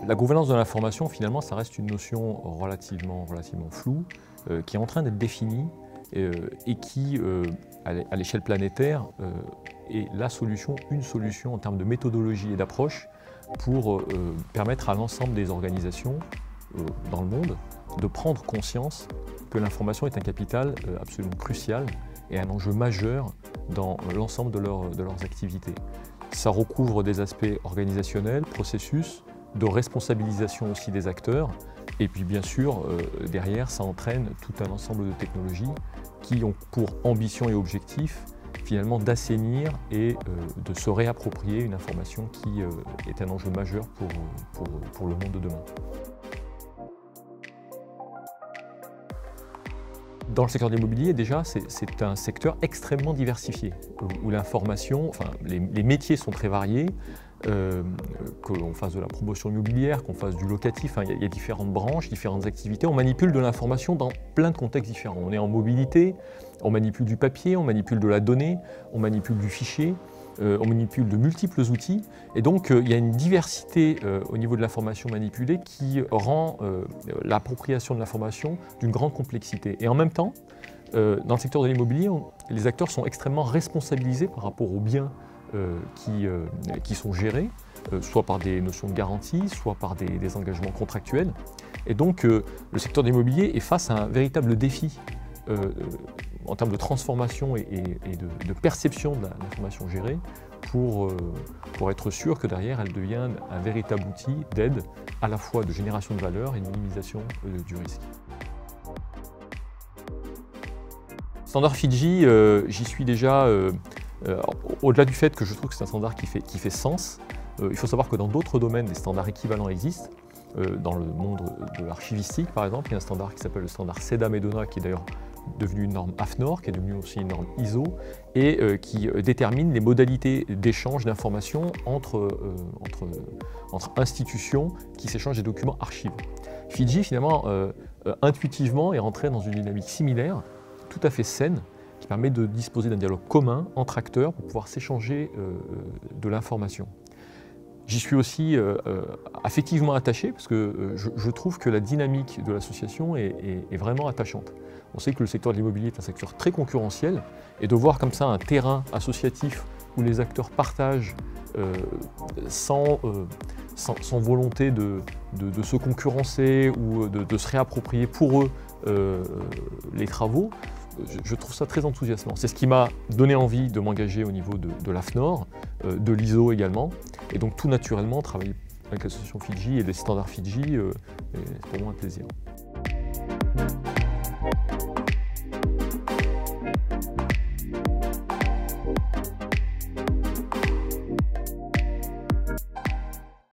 La gouvernance de l'information, finalement, ça reste une notion relativement floue, qui est en train d'être définie et qui, à l'échelle planétaire, est une solution en termes de méthodologie et d'approche pour permettre à l'ensemble des organisations dans le monde de prendre conscience que l'information est un capital absolument crucial et un enjeu majeur dans l'ensemble de leurs activités. Ça recouvre des aspects organisationnels, processus, de responsabilisation aussi des acteurs, et puis bien sûr, derrière, ça entraîne tout un ensemble de technologies qui ont pour ambition et objectif finalement d'assainir et de se réapproprier une information qui est un enjeu majeur pour le monde de demain. Dans le secteur de l'immobilier, déjà, c'est un secteur extrêmement diversifié, où l'information, enfin, les métiers sont très variés, qu'on fasse de la promotion immobilière, qu'on fasse du locatif, hein, il y a différentes branches, différentes activités. On manipule de l'information dans plein de contextes différents. On est en mobilité, on manipule du papier, on manipule de la donnée, on manipule du fichier, on manipule de multiples outils. Et donc, il y a une diversité au niveau de l'information manipulée qui rend l'appropriation de l'information d'une grande complexité. Et en même temps, dans le secteur de l'immobilier, les acteurs sont extrêmement responsabilisés par rapport aux biens qui sont gérés, soit par des notions de garantie, soit par des engagements contractuels. Et donc, le secteur de l'immobilier est face à un véritable défi en termes de transformation et de perception de l'information gérée pour être sûr que derrière, elle devienne un véritable outil d'aide à la fois de génération de valeur et de minimisation du risque. Standard Fidji, j'y suis déjà, au-delà du fait que je trouve que c'est un standard qui fait sens, il faut savoir que dans d'autres domaines, des standards équivalents existent. Dans le monde de l'archivistique, par exemple, il y a un standard qui s'appelle le standard CEDA-MEDONA, qui est d'ailleurs devenu une norme AFNOR, qui est devenue aussi une norme ISO, et qui détermine les modalités d'échange d'informations entre institutions qui s'échangent des documents archives. Fidji, finalement, intuitivement, est rentré dans une dynamique similaire, tout à fait saine, qui permet de disposer d'un dialogue commun entre acteurs pour pouvoir s'échanger de l'information. J'y suis aussi affectivement attaché parce que je trouve que la dynamique de l'association est vraiment attachante. On sait que le secteur de l'immobilier est un secteur très concurrentiel et de voir comme ça un terrain associatif où les acteurs partagent sans volonté de se concurrencer ou de se réapproprier pour eux les travaux, je trouve ça très enthousiasmant. C'est ce qui m'a donné envie de m'engager au niveau de l'AFNOR, de l'ISO également. Et donc tout naturellement, travailler avec l'association Fidji et les standards Fidji, c'est pour moi un plaisir.